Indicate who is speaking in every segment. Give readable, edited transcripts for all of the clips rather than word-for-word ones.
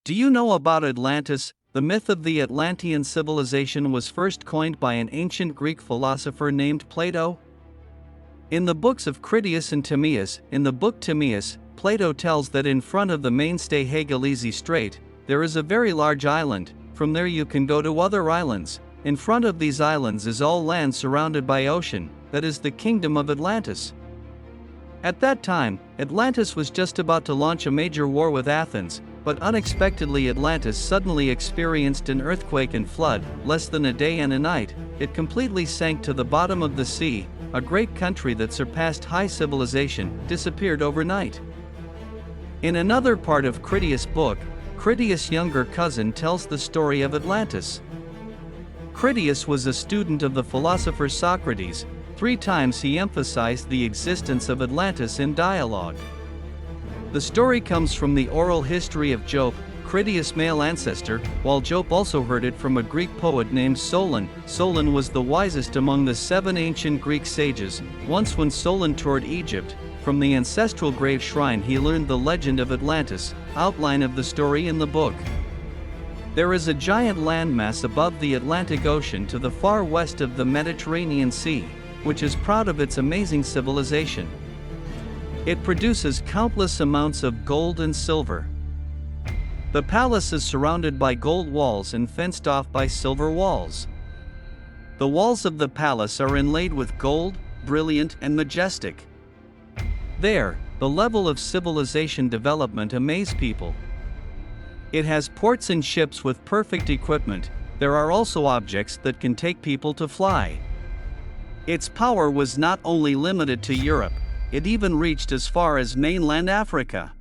Speaker 1: Do you know about Atlantis? The myth of the Atlantean civilization was first coined by an ancient Greek philosopher named Plato. In the books of Critias and Timaeus, in the book Timaeus, Plato tells that in front of the Mainstay and Haigelisi Straits, there is a very large island. From there you can go to other islands. In front of these islands is all land surrounded by ocean, that is the Kingdom of Atlantis. At that time, Atlantis was just about to launch a major war with Athens, but unexpectedly Atlantis suddenly experienced an earthquake and flood. Less than a day and a night, it completely sank to the bottom of the sea. A great country that surpassed high civilization disappeared overnight. In another part of Critias' book, Critias' younger cousin tells the story of Atlantis. Critias was a student of the philosopher Socrates. 3 times he emphasized the existence of Atlantis in dialogue. The story comes from the oral history of Job, Critias' male ancestor, while Job also heard it from a Greek poet named Solon. Solon was the wisest among the 7 ancient Greek sages. Once when Solon toured Egypt, from the ancestral grave shrine he learned the legend of Atlantis, outline of the story in the book. There is a giant landmass above the Atlantic Ocean to the far west of the Mediterranean Sea, which is proud of its amazing civilization. It produces countless amounts of gold and silver. The palace is surrounded by gold walls and fenced off by silver walls. The walls of the palace are inlaid with gold, brilliant and majestic. There, the level of civilization development amazes people. It has ports and ships with perfect equipment. There are also objects that can take people to fly. Its power was not only limited to Europe, it even reached as far as mainland Africa.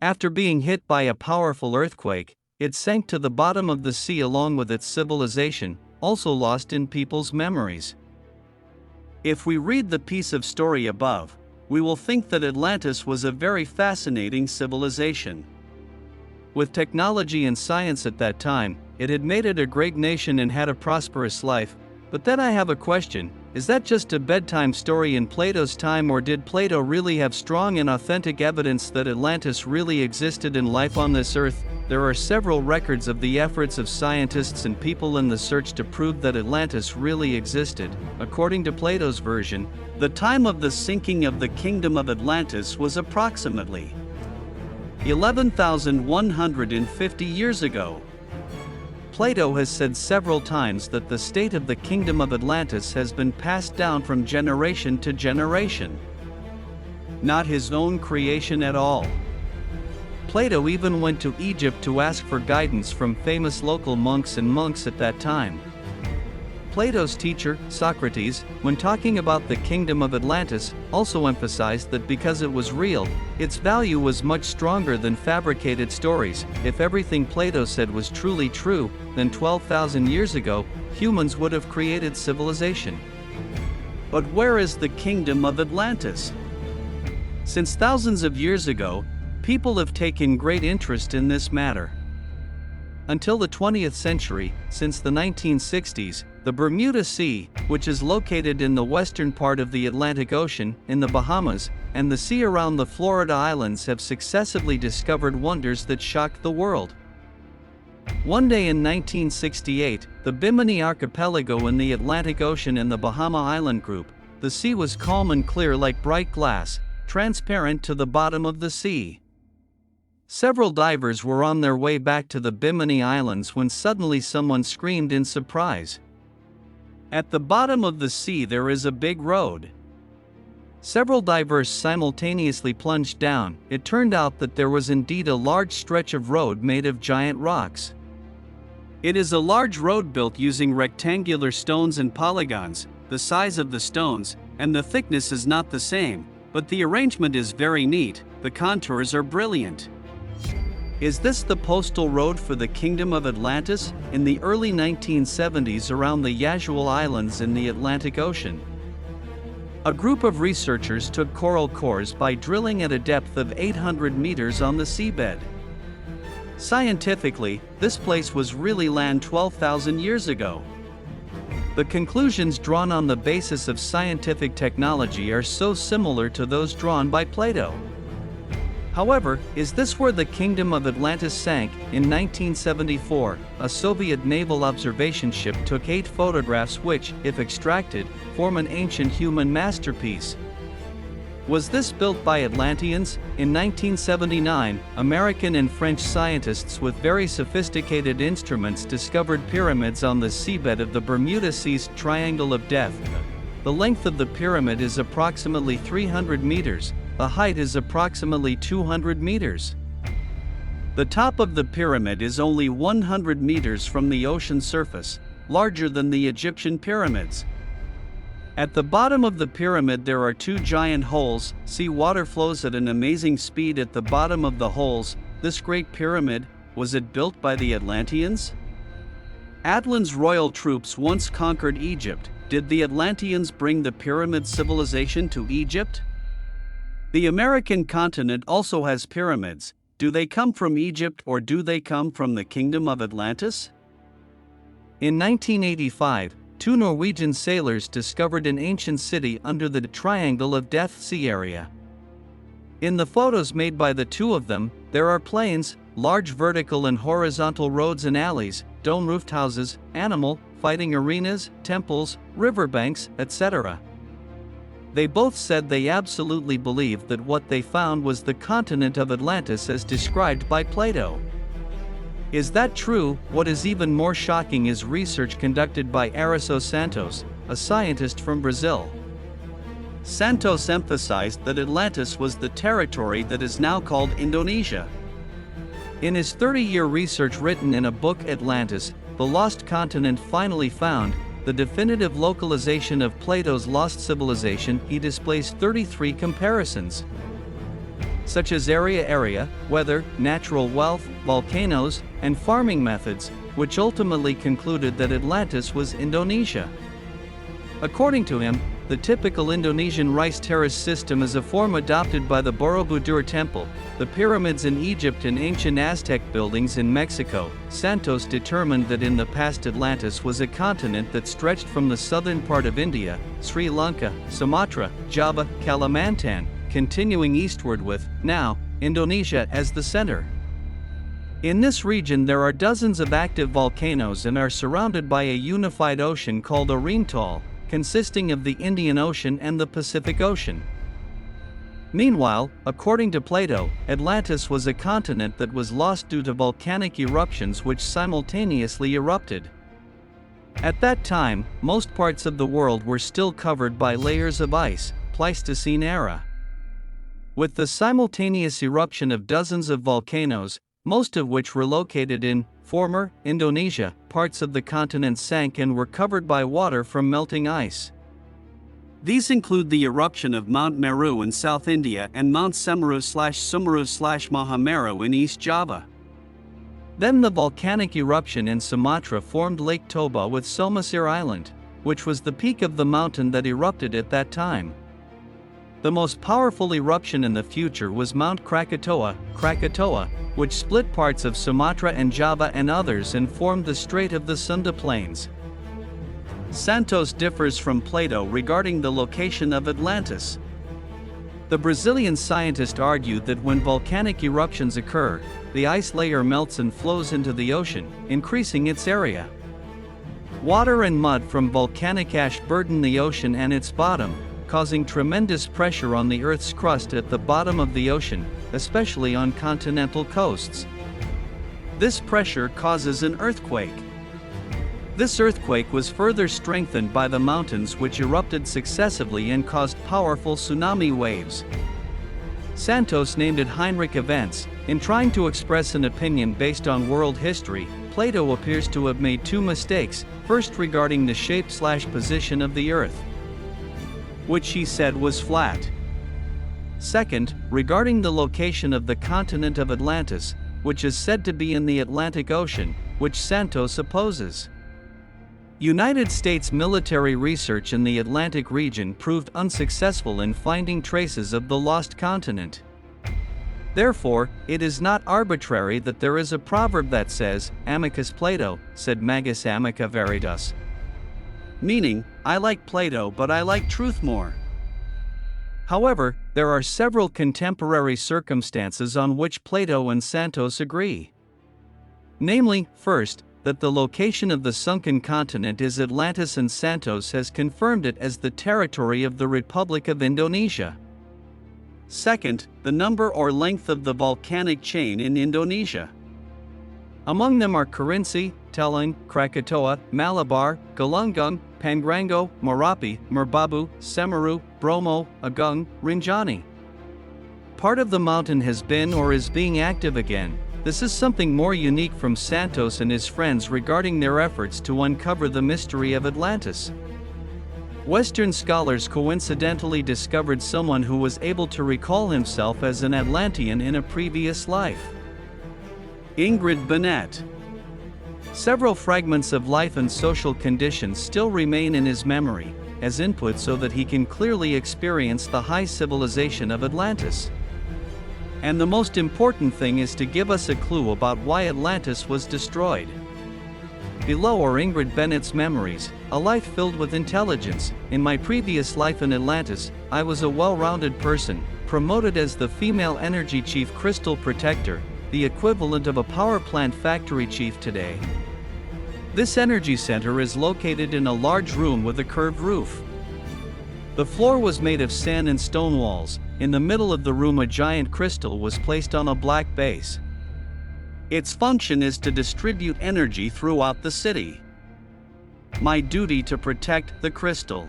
Speaker 1: After being hit by a powerful earthquake, it sank to the bottom of the sea along with its civilization, also lost in people's memories. If we read the piece of story above, we will think that Atlantis was a very fascinating civilization. With technology and science at that time, it had made it a great nation and had a prosperous life. But then I have a question, is that just a bedtime story in Plato's time, or did Plato really have strong and authentic evidence that Atlantis really existed in life on this earth? There are several records of the efforts of scientists and people in the search to prove that Atlantis really existed. According to Plato's version, the time of the sinking of the Kingdom of Atlantis was approximately 11,150 years ago. Plato has said several times that the state of the Kingdom of Atlantis has been passed down from generation to generation. Not his own creation at all. Plato even went to Egypt to ask for guidance from famous local monks at that time. Plato's teacher, Socrates, when talking about the Kingdom of Atlantis, also emphasized that because it was real, its value was much stronger than fabricated stories. If everything Plato said was truly true, then 12,000 years ago, humans would have created civilization. But where is the Kingdom of Atlantis? Since thousands of years ago, people have taken great interest in this matter. Until the 20th century, since the 1960s, the Bermuda Sea, which is located in the western part of the Atlantic Ocean, in the Bahamas, and the sea around the Florida Islands have successively discovered wonders that shocked the world. One day in 1968, the Bimini Archipelago in the Atlantic Ocean in the Bahama Island group, the sea was calm and clear like bright glass, transparent to the bottom of the sea. Several divers were on their way back to the Bimini Islands when suddenly someone screamed in surprise. At the bottom of the sea there is a big road. Several divers simultaneously plunged down. It turned out that there was indeed a large stretch of road made of giant rocks. It is a large road built using rectangular stones and polygons. The size of the stones and the thickness is not the same, but the arrangement is very neat. The contours are brilliant. Is this the postal road for the Kingdom of Atlantis? In the early 1970s, around the Yazhual Islands in the Atlantic Ocean, a group of researchers took coral cores by drilling at a depth of 800 meters on the seabed. Scientifically, this place was really land 12,000 years ago. The conclusions drawn on the basis of scientific technology are so similar to those drawn by Plato. However, is this where the Kingdom of Atlantis sank? In 1974, a Soviet naval observation ship took 8 photographs which, if extracted, form an ancient human masterpiece. Was this built by Atlanteans? In 1979, American and French scientists with very sophisticated instruments discovered pyramids on the seabed of the Bermuda Sea's Triangle of Death. The length of the pyramid is approximately 300 meters. The height is approximately 200 meters. The top of the pyramid is only 100 meters from the ocean surface, larger than the Egyptian pyramids. At the bottom of the pyramid there are 2 giant holes. Sea water flows at an amazing speed at the bottom of the holes. This great pyramid, was it built by the Atlanteans? Atlan's royal troops once conquered Egypt. Did the Atlanteans bring the pyramid civilization to Egypt? The American continent also has pyramids. Do they come from Egypt or do they come from the Kingdom of Atlantis? In 1985, 2 Norwegian sailors discovered an ancient city under the Triangle of Death Sea area. In the photos made by the 2 of them, there are plains, large vertical and horizontal roads and alleys, dome-roofed houses, animal, fighting arenas, temples, riverbanks, etc. They both said they absolutely believed that what they found was the continent of Atlantis as described by Plato. Is that true? What is even more shocking is research conducted by Aristo Santos, a scientist from Brazil. Santos emphasized that Atlantis was the territory that is now called Indonesia. In his 30-year research written in a book Atlantis, the Lost Continent Finally Found, the definitive localization of Plato's lost civilization, he displays 33 comparisons, such as area, weather, natural wealth, volcanoes, and farming methods, which ultimately concluded that Atlantis was Indonesia. According to him, the typical Indonesian rice terrace system is a form adopted by the Borobudur Temple, the pyramids in Egypt and ancient Aztec buildings in Mexico. Santos determined that in the past Atlantis was a continent that stretched from the southern part of India, Sri Lanka, Sumatra, Java, Kalimantan, continuing eastward with, now, Indonesia as the center. In this region there are dozens of active volcanoes and are surrounded by a unified ocean called Oriental, consisting of the Indian Ocean and the Pacific Ocean. Meanwhile, according to Plato, Atlantis was a continent that was lost due to volcanic eruptions which simultaneously erupted. At that time, most parts of the world were still covered by layers of ice, Pleistocene era. With the simultaneous eruption of dozens of volcanoes, most of which were located in former Indonesia, parts of the continent sank and were covered by water from melting ice. These include the eruption of Mount Meru in South India and Mount Semeru/Sumeru/Maha Meru in East Java. Then the volcanic eruption in Sumatra formed Lake Toba with Somasir Island, which was the peak of the mountain that erupted at that time. The most powerful eruption in the future was Mount Krakatoa, which split parts of Sumatra and Java and others and formed the Strait of the Sunda Plains. Santos differs from Plato regarding the location of Atlantis. The Brazilian scientist argued that when volcanic eruptions occur, the ice layer melts and flows into the ocean, increasing its area. Water and mud from volcanic ash burden the ocean and its bottom, causing tremendous pressure on the Earth's crust at the bottom of the ocean, especially on continental coasts. This pressure causes an earthquake. This earthquake was further strengthened by the mountains which erupted successively and caused powerful tsunami waves. Santos named it Heinrich events. In trying to express an opinion based on world history, Plato appears to have made 2 mistakes, first regarding the shape/position of the Earth, which he said was flat. Second, regarding the location of the continent of Atlantis, which is said to be in the Atlantic Ocean, which Santos opposes. United States military research in the Atlantic region proved unsuccessful in finding traces of the lost continent. Therefore, it is not arbitrary that there is a proverb that says, "Amicus Plato, sed magis amica veritas." Meaning, I like Plato but I like truth more. However, there are several contemporary circumstances on which Plato and Santos agree. Namely, first, that the location of the sunken continent is Atlantis, and Santos has confirmed it as the territory of the Republic of Indonesia. Second, the number or length of the volcanic chain in Indonesia. Among them are Kerinci, Telang, Krakatoa, Malabar, Galunggung, Pangrango, Merapi, Merbabu, Semeru, Bromo, Agung, Rinjani. Part of the mountain has been or is being active again. This is something more unique from Santos and his friends regarding their efforts to uncover the mystery of Atlantis. Western scholars coincidentally discovered someone who was able to recall himself as an Atlantean in a previous life. Ingrid Bennett. Several fragments of life and social conditions still remain in his memory, as input so that he can clearly experience the high civilization of Atlantis. And the most important thing is to give us a clue about why Atlantis was destroyed. Below are Ingrid Bennett's memories, a life filled with intelligence. In my previous life in Atlantis, I was a well-rounded person, promoted as the female energy chief crystal protector, the equivalent of a power plant factory chief today. This energy center is located in a large room with a curved roof. The floor was made of sand and stone walls. In the middle of the room a giant crystal was placed on a black base. Its function is to distribute energy throughout the city. My duty to protect the crystal.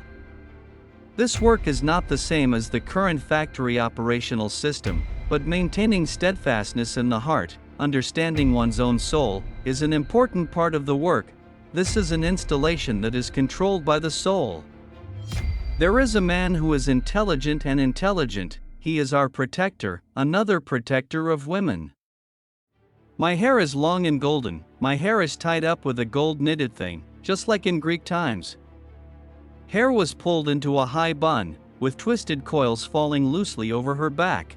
Speaker 1: This work is not the same as the current factory operational system, but maintaining steadfastness in the heart, understanding one's own soul, is an important part of the work. This is an installation that is controlled by the soul. There is a man who is intelligent and intelligent. He is our protector, another protector of women. My hair is long and golden. My hair is tied up with a gold knitted thing, just like in Greek times. Hair was pulled into a high bun, with twisted coils falling loosely over her back.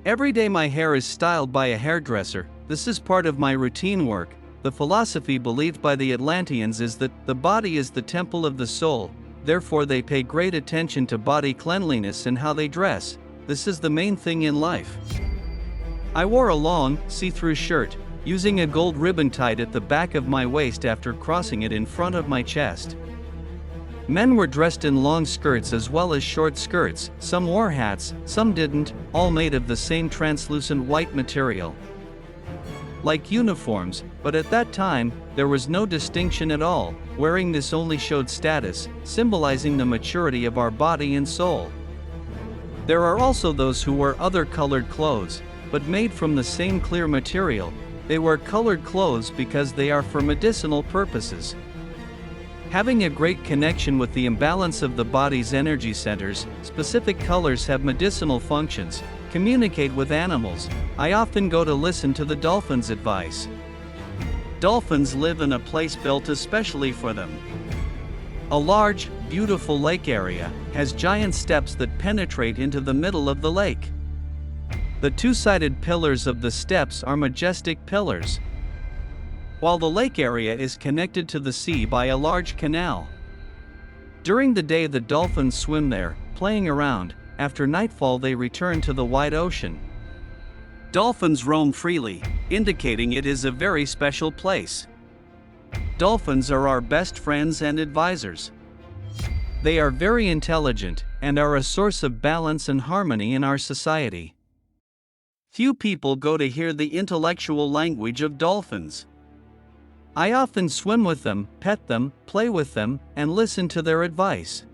Speaker 1: Every day my hair is styled by a hairdresser. This is part of my routine work. The philosophy believed by the Atlanteans is that the body is the temple of the soul. Therefore they pay great attention to body cleanliness and how they dress. This is the main thing in life. I wore a long, see-through shirt, using a gold ribbon tied at the back of my waist after crossing it in front of my chest. Men were dressed in long skirts as well as short skirts. Some wore hats, some didn't, all made of the same translucent white material. Like uniforms, but at that time, there was no distinction at all. Wearing this only showed status, symbolizing the maturity of our body and soul. There are also those who wear other colored clothes, but made from the same clear material. They wear colored clothes because they are for medicinal purposes. Having a great connection with the imbalance of the body's energy centers, specific colors have medicinal functions. Communicate with animals. I often go to listen to the dolphins' advice. Dolphins live in a place built especially for them. A large, beautiful lake area has giant steps that penetrate into the middle of the lake. The two-sided pillars of the steps are majestic pillars, while the lake area is connected to the sea by a large canal. During the day the dolphins swim there, playing around. After nightfall they return to the wide ocean. Dolphins roam freely, indicating it is a very special place. Dolphins are our best friends and advisors. They are very intelligent, and are a source of balance and harmony in our society. Few people go to hear the intellectual language of dolphins. I often swim with them, pet them, play with them, and listen to their advice.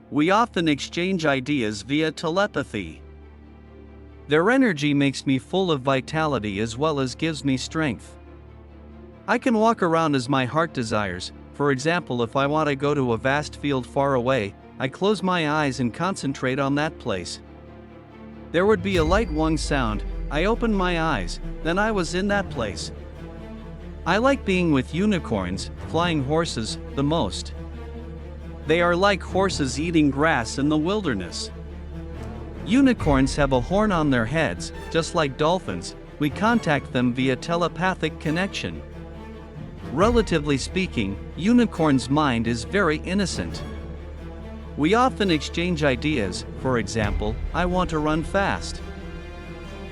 Speaker 1: We often exchange ideas via telepathy. Their energy makes me full of vitality as well as gives me strength. I can walk around as my heart desires. For example, if I want to go to a vast field far away, I close my eyes and concentrate on that place. There would be a light wong sound. I opened my eyes, then I was in that place. I like being with unicorns, flying horses, the most. They are like horses eating grass in the wilderness. Unicorns have a horn on their heads, just like dolphins. We contact them via telepathic connection. Relatively speaking, unicorn's mind is very innocent. We often exchange ideas. For example, I want to run fast.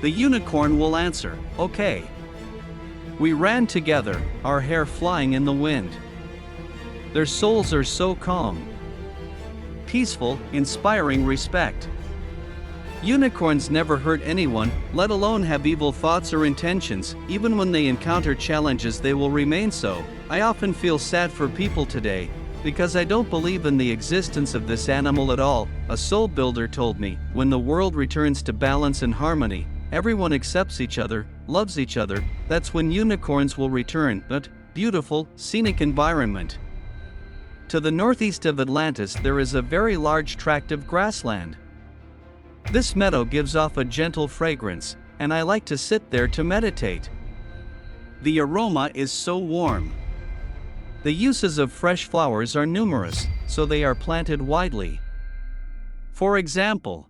Speaker 1: The unicorn will answer, okay. We ran together, our hair flying in the wind. Their souls are so calm, peaceful, inspiring respect. Unicorns never hurt anyone, let alone have evil thoughts or intentions. Even when they encounter challenges, they will remain so. I often feel sad for people today, because I don't believe in the existence of this animal at all. A soul builder told me, when the world returns to balance and harmony, everyone accepts each other, loves each other, that's when unicorns will return. But beautiful, scenic environment. To the northeast of Atlantis there is a very large tract of grassland. This meadow gives off a gentle fragrance, and I like to sit there to meditate. The aroma is so warm. The uses of fresh flowers are numerous, so they are planted widely. For example,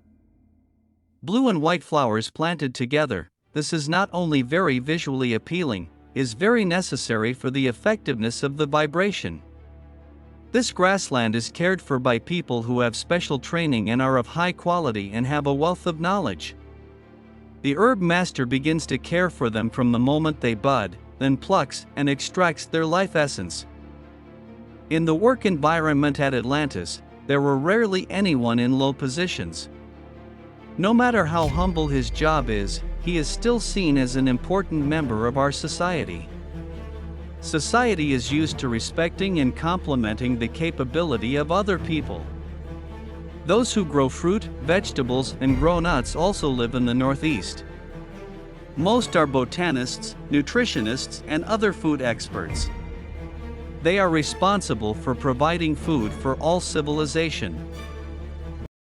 Speaker 1: blue and white flowers planted together. This is not only very visually appealing, is very necessary for the effectiveness of the vibration. This grassland is cared for by people who have special training and are of high quality and have a wealth of knowledge. The herb master begins to care for them from the moment they bud, then plucks and extracts their life essence. In the work environment at Atlantis, there were rarely anyone in low positions. No matter how humble his job is, he is still seen as an important member of our society. Society is used to respecting and complimenting the capability of other people. Those who grow fruit, vegetables, and grow nuts also live in the Northeast. Most are botanists, nutritionists, and other food experts. They are responsible for providing food for all civilization.